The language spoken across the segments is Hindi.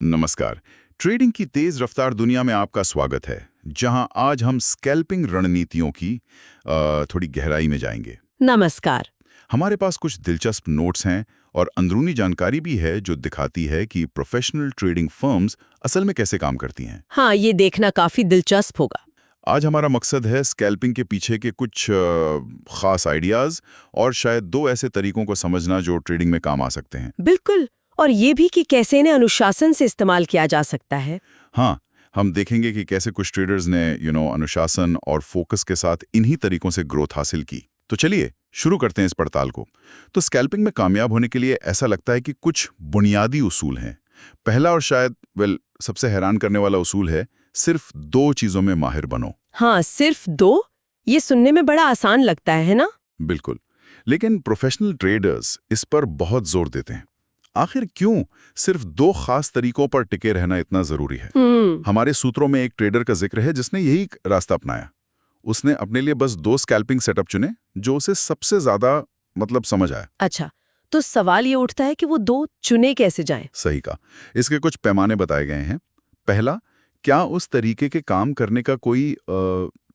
नमस्कार। ट्रेडिंग की तेज रफ्तार दुनिया में आपका स्वागत है, जहां आज हम स्कैल्पिंग रणनीतियों की थोड़ी गहराई में जाएंगे। नमस्कार। हमारे पास कुछ दिलचस्प नोट्स हैं और अंदरूनी जानकारी भी है जो दिखाती है कि प्रोफेशनल ट्रेडिंग फर्म्स असल में कैसे काम करती हैं। हाँ, ये देखना काफी दिलचस्प होगा। आज हमारा मकसद है स्कैल्पिंग के पीछे के कुछ खास आइडियाज और शायद दो ऐसे तरीकों को समझना जो ट्रेडिंग में काम आ सकते हैं। बिल्कुल। और ये भी कि कैसे इन्हें अनुशासन से इस्तेमाल किया जा सकता है। हाँ, हम देखेंगे कि कैसे कुछ ट्रेडर्स ने अनुशासन और फोकस के साथ इन्हीं तरीकों से ग्रोथ हासिल की। तो चलिए शुरू करते हैं इस पड़ताल को। तो स्कैल्पिंग में कामयाब होने के लिए ऐसा लगता है कि कुछ बुनियादी उसूल हैं। पहला और शायद सबसे हैरान करने वाला उसूल है, सिर्फ दो चीजों में माहिर बनो। हाँ, सिर्फ दो? ये सुनने में बड़ा आसान लगता है ना? बिल्कुल, लेकिन प्रोफेशनल ट्रेडर्स इस पर बहुत जोर देते हैं। आखिर क्यों सिर्फ दो खास तरीकों पर टिके रहना इतना जरूरी है? हमारे सूत्रों में एक ट्रेडर का जिक्र है जिसने यही रास्ता अपनाया। उसने अपने लिए बस दो स्कैल्पिंग सेटअप चुने जो उसे सबसे ज्यादा समझ आया। अच्छा, तो सवाल ये उठता है कि वो दो चुने कैसे जाएं? सही कहा। इसके कुछ पैमाने बताए गए हैं। पहला, क्या उस तरीके के काम करने का कोई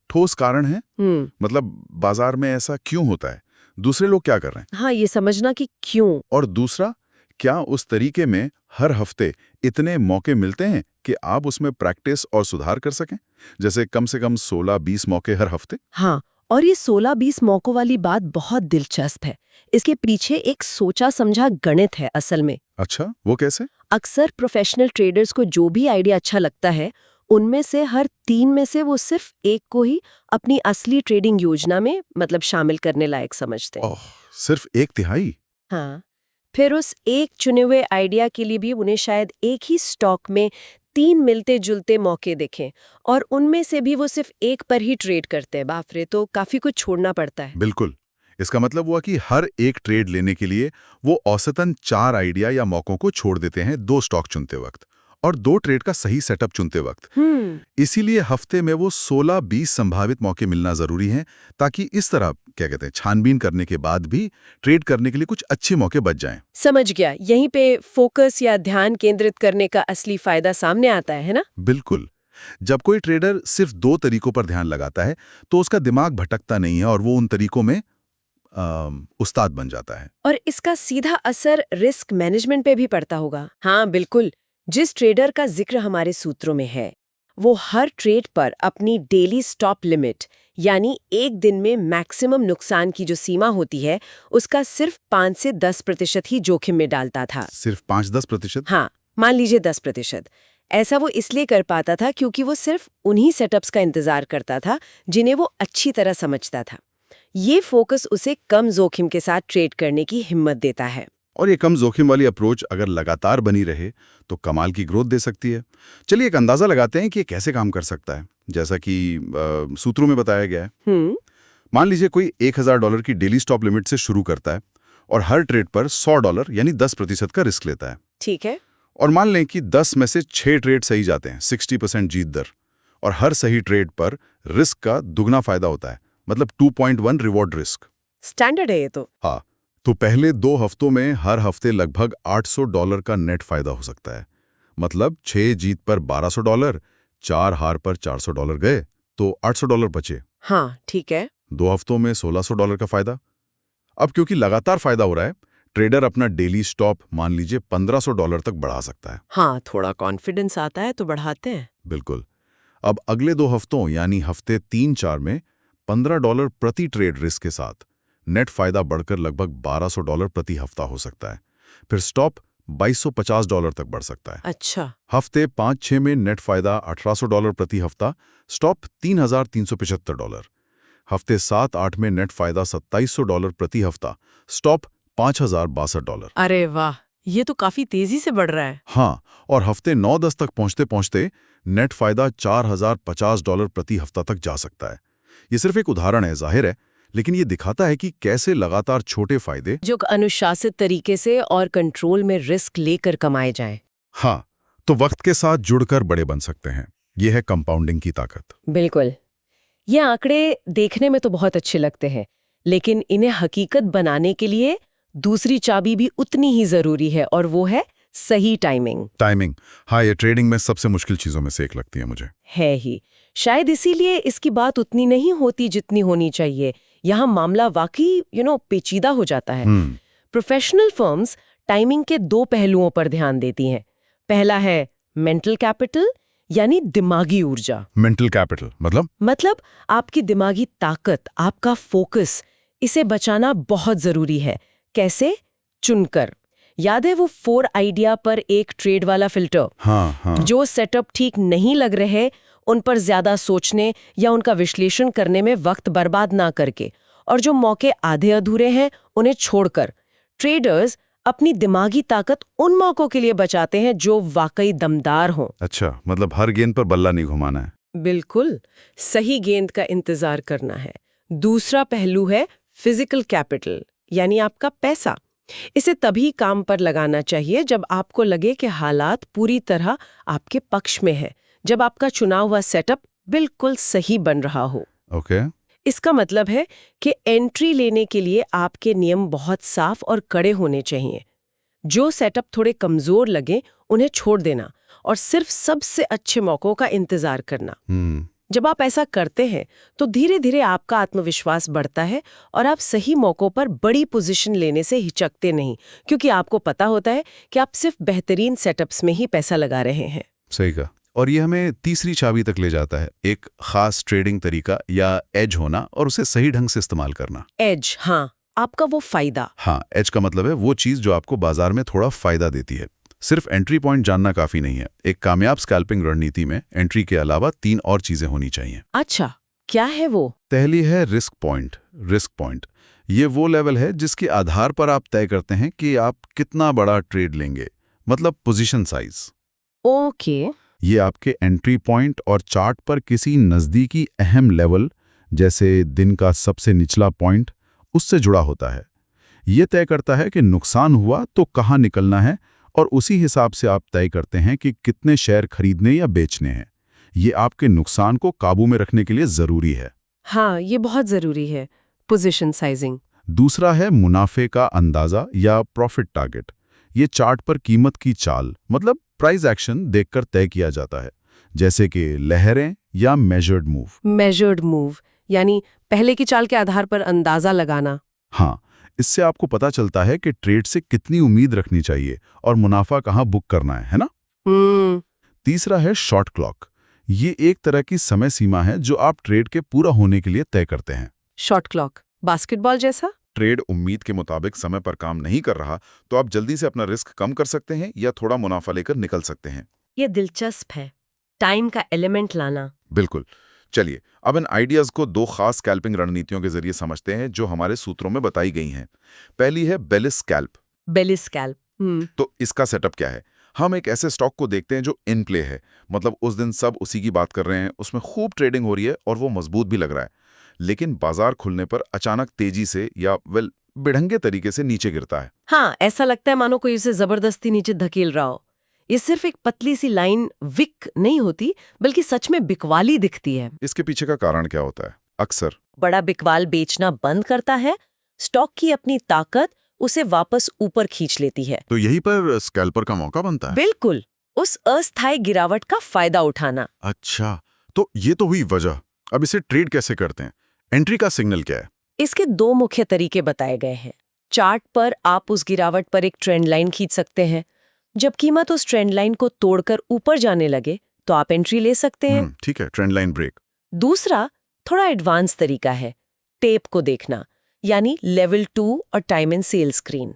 ठोस कारण है? बाजार में ऐसा क्यों होता है, दूसरे लोग क्या कर रहे हैं? हाँ, ये समझना कि क्यों। और दूसरा, क्या उस तरीके में हर हफ्ते इतने मौके मिलते हैं कि आप उसमें प्रैक्टिस और सुधार कर सकें, जैसे कम से कम 16-20 मौके हर हफ्ते? हाँ, और ये 16-20 मौकों वाली बात बहुत दिलचस्प है। इसके पीछे एक सोचा समझा गणित है असल में। अच्छा, वो कैसे? अक्सर प्रोफेशनल ट्रेडर्स को जो भी आइडिया अच्छा लगता है, उनमें से हर 3 में से वो सिर्फ एक को ही अपनी असली ट्रेडिंग योजना में शामिल करने लायक समझते हैं। ओह, सिर्फ 1/3? हाँ, फिर उस एक चुने हुए आइडिया के लिए भी उन्हें शायद एक ही स्टॉक में 3 मिलते जुलते मौके दिखें और उनमें से भी वो सिर्फ एक पर ही ट्रेड करते हैं। बाप रे, तो काफी कुछ छोड़ना पड़ता है। बिल्कुल। इसका मतलब हुआ कि हर एक ट्रेड लेने के लिए वो औसतन 4 आइडिया या मौकों को छोड़ देते हैं, 2 स्टॉक चुनते वक्त और 2 ट्रेड का सही सेटअप चुनते वक्त। इसीलिए हफ्ते में वो 16-20 संभावित मौके मिलना जरूरी हैं, ताकि इस तरह छानबीन करने के बाद भी ट्रेड करने के लिए कुछ अच्छे मौके बच जाएं। समझ गया। यहीं पे फोकस या ध्यान केंद्रित करने का असली फायदा सामने आता है ना? बिल्कुल। जब कोई ट्रेडर सिर्फ 2 तरीकों पर ध्यान लगाता है तो उसका दिमाग भटकता नहीं है और वो उन तरीकों में उस्ताद बन जाता है। और इसका सीधा असर रिस्क मैनेजमेंट पे भी पड़ता होगा। हाँ, बिल्कुल। जिस ट्रेडर का जिक्र हमारे सूत्रों में है, वो हर ट्रेड पर अपनी डेली स्टॉप लिमिट यानी एक दिन में मैक्सिमम नुकसान की जो सीमा होती है, उसका सिर्फ 5 से 10% ही जोखिम में डालता था। सिर्फ 5-10%? हाँ, मान लीजिए 10%। ऐसा वो इसलिए कर पाता था क्योंकि वो सिर्फ उन्हीं सेटअप्स का इंतजार करता था जिन्हें वो अच्छी तरह समझता था। ये फोकस उसे कम जोखिम के साथ ट्रेड करने की हिम्मत देता है। और ये कम जोखिम वाली अप्रोच अगर लगातार बनी रहे तो कमाल की ग्रोथ दे सकती है। चलिए एक अंदाजा लगाते हैं कि ये कैसे काम कर सकता है, जैसा कि सूत्रों में बताया गया है। मान लीजिए कोई $1000 की डेली स्टॉप लिमिट से शुरू करता है और हर ट्रेड पर $100 यानी 10% का रिस्क लेता है। ठीक है। और मान लें कि 10 में से 6 ट्रेड सही जाते हैं, 60% जीत दर, और हर सही ट्रेड पर रिस्क का दुगना फायदा होता है, 2.1 रिवॉर्ड रिस्क। स्टैंडर्ड है ये तो। हाँ, तो पहले 2 हफ्तों में हर हफ्ते लगभग $800 का नेट फायदा हो सकता है। 6 जीत पर $1200, 4 हार पर $400 गए तो $800 बचे। हाँ, ठीक है। 2 हफ्तों में $1600 का फायदा। अब क्योंकि लगातार फायदा हो रहा है, ट्रेडर अपना डेली स्टॉप मान लीजिए $1500 तक बढ़ा सकता है। हाँ, थोड़ा कॉन्फिडेंस आता है तो बढ़ाते हैं। बिल्कुल। अब अगले 2 हफ्तों यानी हफ्ते 3-4 में $15 प्रति ट्रेड रिस्क के साथ नेट फायदा बढ़कर लगभग $1200 प्रति हफ्ता हो सकता है। फिर स्टॉप $2250 तक बढ़ सकता है। अच्छा। हफ्ते 5-6 में नेट फायदा $1800 प्रति हफ्ता, स्टॉप $3375। हफ्ते 7-8 में नेट फायदा $2700 प्रति हफ्ता, स्टॉप $5062। अरे वाह, ये तो काफी तेजी से बढ़ रहा है। हाँ, और हफ्ते 9-10 तक पहुंचते पहुंचते नेट फायदा $4050 प्रति हफ्ता तक जा सकता है। ये सिर्फ एक उदाहरण है, जाहिर है, लेकिन ये दिखाता है कि कैसे लगातार छोटे फायदे जो अनुशासित तरीके से और कंट्रोल में रिस्क लेकर कमाए जाएं। हाँ, तो वक्त के साथ जुड़कर बड़े बन सकते हैं। ये है कंपाउंडिंग की ताकत। बिल्कुल। ये आंकड़े देखने में तो बहुत अच्छे लगते हैं, लेकिन इन्हें हकीकत बनाने के लिए दूसरी चाबी भी उतनी ही जरूरी है, और वो है सही टाइमिंग टाइमिंग, हाँ, ये ट्रेडिंग में सबसे मुश्किल चीजों में से एक लगती है मुझे। है ही। शायद इसीलिए इसकी बात उतनी नहीं होती जितनी होनी चाहिए। यहाँ मामला वाकई पेचीदा हो जाता है। प्रोफेशनल फर्म्स टाइमिंग के दो पहलुओं पर ध्यान देती हैं। पहला है मेंटल कैपिटल, यानी दिमागी ऊर्जा। मेंटल कैपिटल मतलब आपकी दिमागी ताकत, आपका फोकस, इसे बचाना बहुत जरूरी है। कैसे? चुनकर। याद है वो 4 आइडिया पर एक ट्रेड वाला फिल्टर? हाँ। जो सेटअप ठीक नहीं लग रहे, उन पर ज्यादा सोचने या उनका विश्लेषण करने में वक्त बर्बाद ना करके, और जो मौके आधे अधूरे हैं उन्हें छोड़कर, ट्रेडर्स अपनी दिमागी ताकत उन मौकों के लिए बचाते हैं जो वाकई दमदार हों। अच्छा, मतलब हर गेंद पर बल्ला नहीं घुमाना है। बिल्कुल, सही गेंद का इंतजार करना है। दूसरा पहलू है फिजिकल कैपिटल, यानी आपका पैसा। इसे तभी काम पर लगाना चाहिए जब आपको लगे कि हालात पूरी तरह आपके पक्ष में है, जब आपका चुना हुआ सेटअप बिल्कुल सही बन रहा हो। ओके। इसका मतलब है कि एंट्री लेने के लिए आपके नियम बहुत साफ और कड़े होने चाहिए। जो सेटअप थोड़े कमजोर लगे उन्हें छोड़ देना और सिर्फ सबसे अच्छे मौकों का इंतजार करना। जब आप ऐसा करते हैं तो धीरे धीरे आपका आत्मविश्वास बढ़ता है और आप सही मौकों पर बड़ी पोजीशन लेने से हिचकते नहीं, क्योंकि आपको पता होता है कि आप सिर्फ बेहतरीन सेटअप्स में ही पैसा लगा रहे हैं। सही कहा। और ये हमें तीसरी चाबी तक ले जाता है, एक खास ट्रेडिंग तरीका या एज होना और उसे सही ढंग से इस्तेमाल करना। एज, हाँ, आपका वो फायदा। हाँ, एज का मतलब है वो चीज जो आपको बाजार में थोड़ा फायदा देती है। सिर्फ एंट्री पॉइंट जानना काफी नहीं है। एक कामयाब स्कैल्पिंग रणनीति में एंट्री के अलावा 3 और चीजें होनी चाहिए। अच्छा, क्या है वो? पहली है रिस्क पॉइंट। रिस्क पॉइंट ये वो लेवल है जिसके आधार पर आप तय करते हैं कि आप कितना बड़ा ट्रेड लेंगे, मतलब पोजीशन साइज। ओके। ये आपके एंट्री पॉइंट और चार्ट पर किसी नज़दीकी अहम लेवल, जैसे दिन का सबसे निचला पॉइंट, उससे जुड़ा होता है। ये तय करता है कि नुकसान हुआ तो कहाँ निकलना है, और उसी हिसाब से आप तय करते हैं कि कितने शेयर खरीदने या बेचने हैं। ये आपके नुकसान को काबू में रखने के लिए ज़रूरी है। हाँ, ये बहुत ज़रूरी है, पोजीशन साइजिंग। दूसरा है मुनाफे का अंदाज़ा या प्रॉफिट टारगेट। ये चार्ट पर कीमत की चाल, मतलब प्राइस एक्शन, देखकर तय किया जाता है, जैसे कि लहरें या मेजर्ड मूव। मेजर्ड मूव यानी पहले की चाल के आधार पर अंदाजा लगाना। हाँ, इससे आपको पता चलता है कि ट्रेड से कितनी उम्मीद रखनी चाहिए और मुनाफा कहाँ बुक करना है ना? तीसरा है शॉट क्लॉक। ये एक तरह की समय सीमा है जो आप ट्रेड के पूरा होने के लिए तय करते हैं। शॉट क्लॉक बास्केटबॉल जैसा? ट्रेड उम्मीद के मुताबिक समय पर काम नहीं कर रहा तो आप जल्दी से अपना रिस्क कम कर सकते हैं या थोड़ा मुनाफा लेकर निकल सकते हैं। ये दिलचस्प है, टाइम का एलिमेंट लाना। बिल्कुल। चलिए, अब इन आइडियाज को 2 खास स्कैल्पिंग रणनीतियों के जरिए समझते हैं जो हमारे सूत्रों में बताई गई हैं। पहली है बेलिस स्कैल्प। बेलिस स्कैल्प। तो इसका सेटअप क्या है? हम एक ऐसे स्टॉक को देखते हैं जो इन प्ले है, मतलब उस दिन सब उसी की बात कर रहे हैं, उसमें खूब ट्रेडिंग हो रही है और वो मजबूत भी लग रहा है, लेकिन बाजार खुलने पर अचानक तेजी से या बेढंगे तरीके से नीचे गिरता है। हाँ, ऐसा लगता है मानो कोई उसे जबरदस्ती नीचे धकेल रहा हो। ये सिर्फ एक पतली सी लाइन विक नहीं होती, बल्कि सच में बिकवाली दिखती है। इसके पीछे का कारण क्या होता है? अक्सर बड़ा बिकवाल बेचना बंद करता है, स्टॉक की अपनी ताकत उसे वापस ऊपर खींच लेती है। तो यही पर स्कैल्पर का मौका बनता है। बिल्कुल, उस अस्थायी गिरावट का फायदा उठाना। अच्छा, तो ये तो हुई वजह। अब इसे ट्रेड कैसे करते हैं? एंट्री का सिग्नल क्या है? इसके 2 मुख्य तरीके बताए गए हैं। चार्ट पर आप उस गिरावट पर एक ट्रेंड लाइन खींच सकते हैं। जब कीमत उस ट्रेंड लाइन को तोड़कर ऊपर जाने लगे तो आप एंट्री ले सकते हैं। ठीक है, ट्रेंड लाइन ब्रेक। दूसरा थोड़ा एडवांस तरीका है, टेप को देखना, यानी लेवल 2 और टाइम एंड सेल स्क्रीन।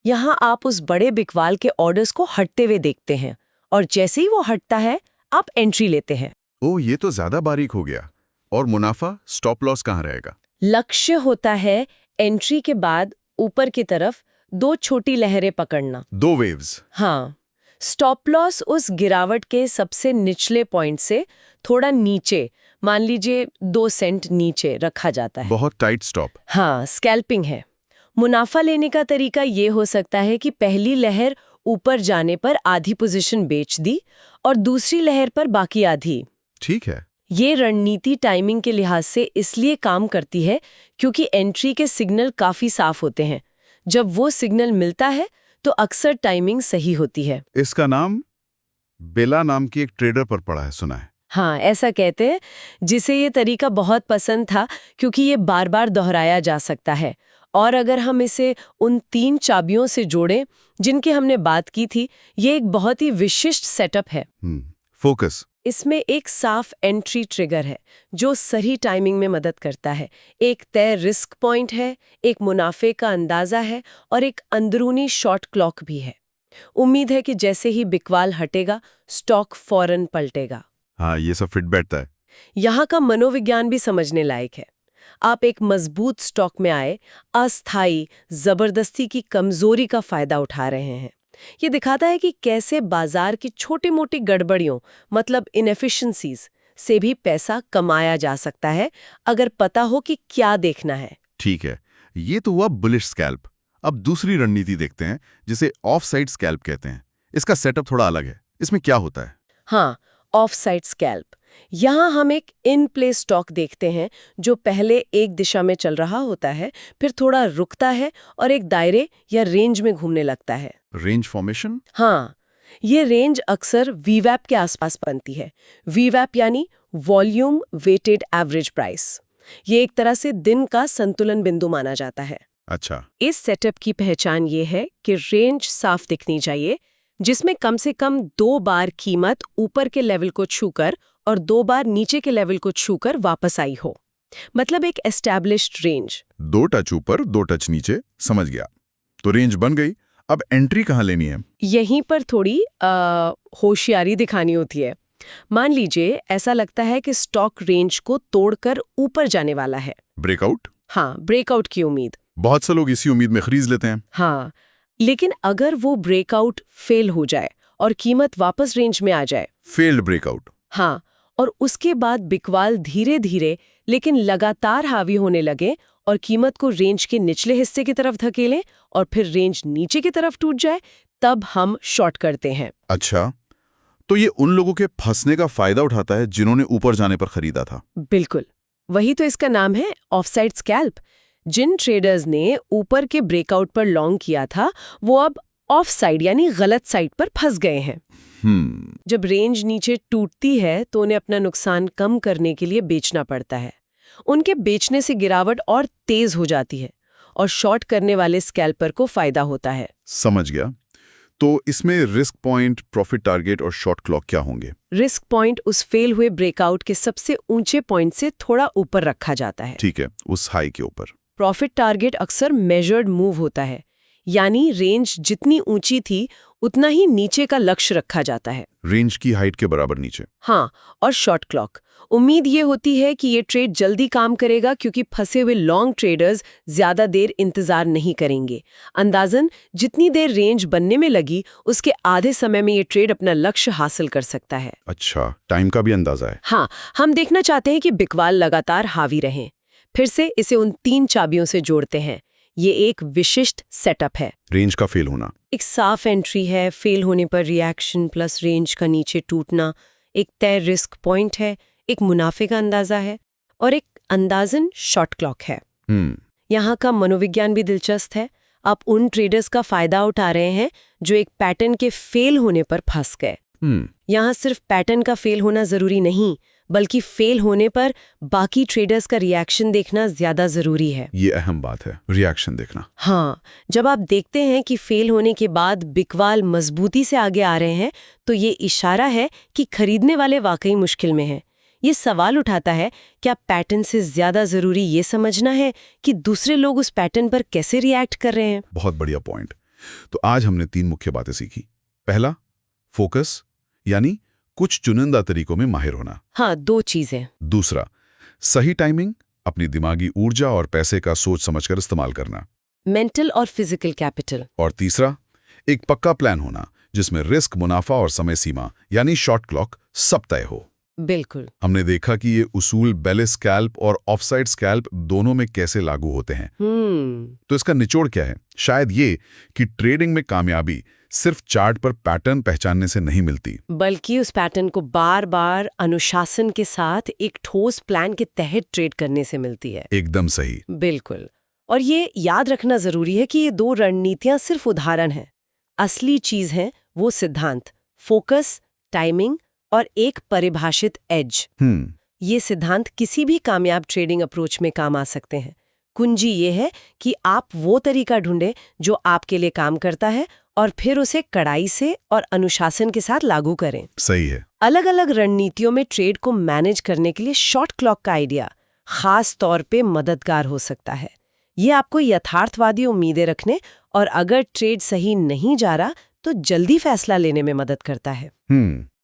यहाँ आप उस बड़े बिकवाल के ऑर्डर्स को हटते हुए देखते हैं और जैसे ही वो हटता है आप एंट्री लेते हैं। ओह, ये तो ज्यादा बारीक हो गया। और मुनाफा, स्टॉप लॉस कहाँ रहेगा? लक्ष्य होता है एंट्री के बाद ऊपर की तरफ 2 छोटी लहरें पकड़ना। 2 वेव्स। हाँ, स्टॉप लॉस उस गिरावट के सबसे निचले पॉइंट से थोड़ा नीचे, मान लीजिए 2 सेंट नीचे रखा जाता है। बहुत टाइट स्टॉप। हाँ, स्कैल्पिंग है। मुनाफा लेने का तरीका ये हो सकता है कि पहली लहर ऊपर जाने पर आधी पोजीशन बेच दी और दूसरी लहर पर बाकी आधी। ठीक है। ये रणनीति टाइमिंग के लिहाज से इसलिए काम करती है क्योंकि एंट्री के सिग्नल काफी साफ होते हैं। जब वो सिग्नल मिलता है तो अक्सर टाइमिंग सही होती है। इसका नाम बेला नाम की एक ट्रेडर पर पड़ा है, सुना है। हाँ, ऐसा कहते हैं, जिसे ये तरीका बहुत पसंद था क्योंकि ये बार बार दोहराया जा सकता है। और अगर हम इसे उन 3 चाबियों से जोड़ें जिनकी हमने बात की थी, ये एक बहुत ही विशिष्ट सेटअप है। फोकस। इसमें एक साफ एंट्री ट्रिगर है जो सही टाइमिंग में मदद करता है। एक तय रिस्क पॉइंट है, एक मुनाफे का अंदाजा है और एक अंदरूनी शॉर्ट क्लॉक भी है। उम्मीद है कि जैसे ही बिकवाल हटेगा, स्टॉक फौरन पलटेगा। हाँ, ये सब फिट बैठता है। यहाँ का मनोविज्ञान भी समझने लायक है। आप एक मजबूत स्टॉक में आए, अस्थायी जबरदस्ती की कमजोरी का फायदा उठा रहे हैं। ये दिखाता है कि कैसे बाजार की छोटी-मोटी गड़बड़ियों, मतलब इनएफिशिएंसीज से भी पैसा कमाया जा सकता है, अगर पता हो कि क्या देखना है। ठीक है, ये तो हुआ बुलिश स्कैल्प। अब दूसरी रणनीति देखते हैं, जिसे ऑफ साइड स्कैल्प कहते हैं। इसका सेटअप थोड़ा अलग है। इसमें क्या होता है? हाँ, ऑफ साइड स्कैल्प। यहाँ हम एक इन प्लेस स्टॉक देखते हैं जो पहले एक दिशा में चल रहा होता है, फिर थोड़ा रुकता है और एक दायरे या रेंज में घूमने लगता है। Range formation? हाँ, ये रेंज अक्सर वीवैप के आसपास बनती है। वीवैप यानी वॉल्यूम वेटेड एवरेज प्राइस। ये एक तरह से दिन का संतुलन बिंदु माना जाता है। अच्छा। इस सेटअप की पहचान ये है कि रेंज साफ दिखनी चाहिए, जिसमें कम से कम 2 बार कीमत ऊपर के लेवल को छूकर और 2 बार नीचे के लेवल को छूकर वापस आई हो। मतलब एक एस्टैब्लिश्ड रेंज। 2 टच ऊपर, 2 टच नीचे, समझ गया। तो रेंज बन गई। अब एंट्री कहाँ लेनी है? यहीं पर थोड़ी होशियारी दिखानी होती है। मान लीजिए ऐसा लगता है कि स्टॉक रेंज को तोड़कर ऊपर जाने वाला है। ब्रेकआउट? हाँ, ब्रेकआउट की उम्मीद। बहुत से लोग इसी उम्मीद में खरीद लेते हैं। हाँ, लेकिन अगर वो ब्रेकआउट फेल हो जाए और कीमत वापस रेंज में आ जाए। Failed breakout. हाँ, और उसके बाद बिकवाल धीरे धीरे लेकिन लगातार हावी होने लगे और कीमत को रेंज के निचले हिस्से की तरफ धकेलें और फिर रेंज नीचे की तरफ टूट जाए, तब हम शॉर्ट करते हैं। अच्छा, तो ये उन लोगों के फंसने का फायदा उठाता है जिन्होंने ऊपर जाने पर खरीदा था। बिल्कुल, वही तो इसका नाम है ऑफसाइड स्कैल्प। जिन ट्रेडर्स ने ऊपर के ब्रेकआउट पर लॉन्ग किया था, वो अब ऑफ साइड यानी गलत साइड पर फंस गए हैं। जब रेंज नीचे टूटती है तो उन्हें अपना नुकसान कम करने के लिए बेचना पड़ता है। उनके बेचने से गिरावट और तेज हो जाती है और शॉर्ट करने वाले स्कैल्पर को फायदा होता है। समझ गया। तो इसमें रिस्क पॉइंट, प्रॉफिट टारगेट और शॉर्ट क्लॉक क्या होंगे? रिस्क पॉइंट उस फेल हुए ब्रेकआउट के सबसे ऊंचे पॉइंट से थोड़ा ऊपर रखा जाता है। ठीक है, उस हाई के ऊपर। प्रॉफिट टारगेट अक्सर मेजर्ड मूव होता है, यानी रेंज जितनी ऊंची थी उतना ही नीचे का लक्ष्य रखा जाता है। रेंज की हाइट के बराबर नीचे। हाँ, और शॉर्ट क्लॉक। उम्मीद ये होती है कि ये ट्रेड जल्दी काम करेगा क्योंकि फंसे हुए लॉन्ग ट्रेडर्स ज्यादा देर इंतजार नहीं करेंगे। अंदाजन जितनी देर रेंज बनने में लगी, उसके आधे समय में ये ट्रेड अपना लक्ष्य हासिल कर सकता है। अच्छा, टाइम का भी अंदाजा है। हाँ, हम देखना चाहते हैं कि बिकवाल लगातार हावी रहें। फिर से इसे उन 3 चाबियों से जोड़ते हैं। ये एक विशिष्ट सेटअप है। रेंज का फेल होना, एक साफ एंट्री है, फेल होने पर रिएक्शन प्लस रेंज का नीचे टूटना, एक तय रिस्क पॉइंट है, एक मुनाफे का अंदाजा है और एक अंदाजन शॉर्ट क्लॉक है। यहाँ का मनोविज्ञान भी दिलचस्प है। आप उन ट्रेडर्स का फायदा उठा रहे हैं जो एक पैटर्न के फेल होने पर फंस गए। यहाँ सिर्फ पैटर्न का फेल होना जरूरी नहीं, बल्कि फेल होने पर बाकी ट्रेडर्स का रिएक्शन देखना ज्यादा जरूरी है। ये अहम बात है, रिएक्शन देखना। हाँ, जब आप देखते हैं कि फेल होने के बाद बिकवाल मजबूती से आगे आ रहे हैं, तो ये इशारा है कि खरीदने वाले वाकई मुश्किल में हैं। ये सवाल उठाता है, क्या पैटर्न से ज्यादा जरूरी ये समझना है कि दूसरे लोग उस पैटर्न पर कैसे रिएक्ट कर रहे हैं। बहुत बढ़िया पॉइंट। तो आज हमने 3 मुख्य बातें सीखी। पहला, फोकस, यानी कुछ चुनिंदा तरीकों में माहिर होना। हाँ, 2 चीजें। दूसरा, सही टाइमिंग, अपनी दिमागी ऊर्जा और पैसे का सोच समझकर इस्तेमाल करना। मेंटल और फिजिकल कैपिटल। और तीसरा, एक पक्का प्लान होना जिसमें रिस्क, मुनाफा और समय सीमा यानी शॉर्ट क्लॉक सब तय हो। बिल्कुल। हमने देखा कि ये उसूल बेले स्कैल्प और ऑफसाइड स्कैल्प दोनों में कैसे लागू होते हैं। तो इसका निचोड़ क्या है? शायद ये कि ट्रेडिंग में कामयाबी सिर्फ चार्ट पर पैटर्न पहचानने से नहीं मिलती, बल्कि उस पैटर्न को बार बार अनुशासन के साथ एक ठोस प्लान के तहत ट्रेड करने से मिलती है। एकदम सही। बिल्कुल। और ये याद रखना जरूरी है कि ये 2 रणनीतियां सिर्फ उदाहरण हैं। असली चीज है वो सिद्धांत, फोकस, टाइमिंग और एक परिभाषित एज। ये सिद्धांत किसी भी कामयाब ट्रेडिंग अप्रोच में काम आ सकते हैं। कुंजी ये है कि आप वो तरीका ढूंढें जो आपके लिए काम करता है और फिर उसे कड़ाई से और अनुशासन के साथ लागू करें। सही है। अलग अलग रणनीतियों में ट्रेड को मैनेज करने के लिए शॉर्ट क्लॉक का आइडिया खास तौर पे मददगार हो सकता है। ये आपको यथार्थवादी उम्मीदें रखने और अगर ट्रेड सही नहीं जा रहा तो जल्दी फैसला लेने में मदद करता है।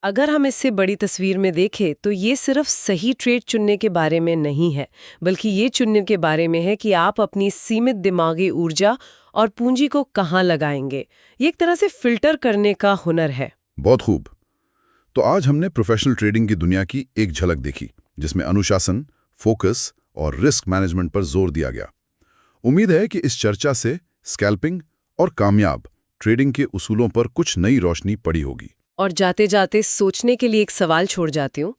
अगर हम इससे बड़ी तस्वीर में देखें तो ये सिर्फ सही ट्रेड चुनने के बारे में नहीं है, बल्कि ये चुनने के बारे में है कि आप अपनी सीमित दिमागी ऊर्जा और पूंजी को कहाँ लगाएंगे। ये एक तरह से फिल्टर करने का हुनर है। बहुत खूब। तो आज हमने प्रोफेशनल ट्रेडिंग की दुनिया की एक झलक देखी, जिसमें अनुशासन, फोकस और रिस्क मैनेजमेंट पर जोर दिया गया। उम्मीद है कि इस चर्चा से स्कैल्पिंग और कामयाब ट्रेडिंग के उसूलों पर कुछ नई रोशनी पड़ी होगी। और जाते जाते सोचने के लिए एक सवाल छोड़ जाती हूँ,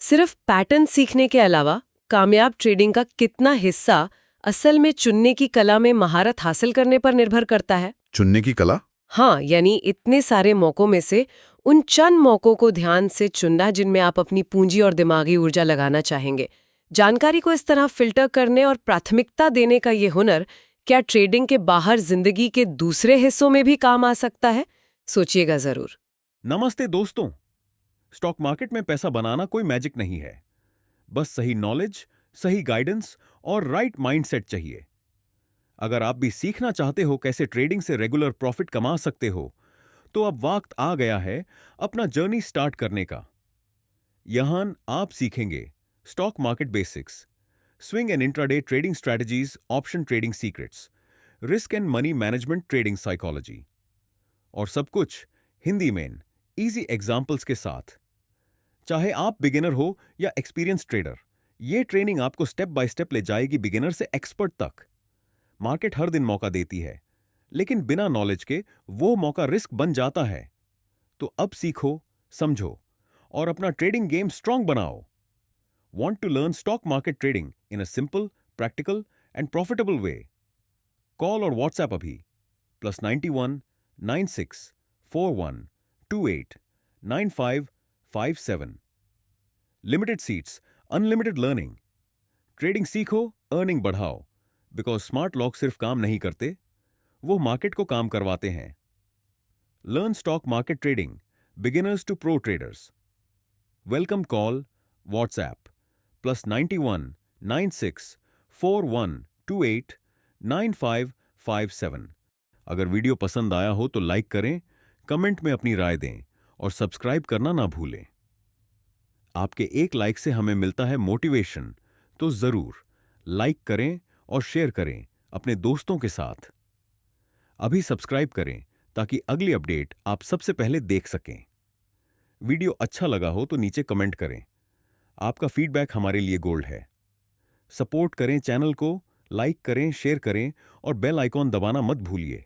सिर्फ पैटर्न सीखने के अलावा कामयाब ट्रेडिंग का कितना हिस्सा असल में चुनने की कला में महारत हासिल करने पर निर्भर करता है? चुनने की कला? हाँ, यानी इतने सारे मौकों में से उन चंद मौकों को ध्यान से चुनना जिनमें आप अपनी पूंजी और दिमागी ऊर्जा लगाना चाहेंगे। जानकारी को इस तरह फिल्टर करने और प्राथमिकता देने का ये हुनर क्या ट्रेडिंग के बाहर जिंदगी के दूसरे हिस्सों में भी काम आ सकता है? सोचिएगा जरूर। नमस्ते दोस्तों। स्टॉक मार्केट में पैसा बनाना कोई मैजिक नहीं है। बस सही नॉलेज, सही गाइडेंस और राइट माइंडसेट चाहिए। अगर आप भी सीखना चाहते हो कैसे ट्रेडिंग से रेगुलर प्रॉफिट कमा सकते हो, तो अब वक्त आ गया है अपना जर्नी स्टार्ट करने का। यहां आप सीखेंगे stock market basics, swing and intraday trading strategies, option trading secrets, risk and money management trading psychology, और सब कुछ हिंदी में इजी एग्जाम्पल्स के साथ। चाहे आप बिगिनर हो या एक्सपीरियंस ट्रेडर, ये ट्रेनिंग आपको स्टेप बाय स्टेप ले जाएगी बिगिनर से एक्सपर्ट तक। मार्केट हर दिन मौका देती है, लेकिन बिना नॉलेज के वो मौका रिस्क बन जाता है। तो अब सीखो, समझो और अपना ट्रेडिंग गेम स्ट्रांग बनाओ। Want to learn stock market trading in a simple, practical and profitable way? Call or WhatsApp अभी +91 96 41 28 9557। Limited seats, unlimited learning. Trading सीखो, अर्निंग बढ़ाओ, बिकॉज स्मार्ट लॉक सिर्फ काम नहीं करते, वो मार्केट को काम करवाते हैं। Learn stock market trading, beginners to pro traders. Welcome call, WhatsApp +91 96 41 28 9557। अगर वीडियो पसंद आया हो तो लाइक करें, कमेंट में अपनी राय दें और सब्सक्राइब करना ना भूलें। आपके एक लाइक से हमें मिलता है मोटिवेशन, तो जरूर लाइक करें और शेयर करें अपने दोस्तों के साथ। अभी सब्सक्राइब करें ताकि अगली अपडेट आप सबसे पहले देख सकें। वीडियो अच्छा लगा हो तो नीचे कमेंट करें। आपका फीडबैक हमारे लिए गोल्ड है। सपोर्ट करें चैनल को, लाइक करें, शेयर करें और बेल आइकॉन दबाना मत भूलिए।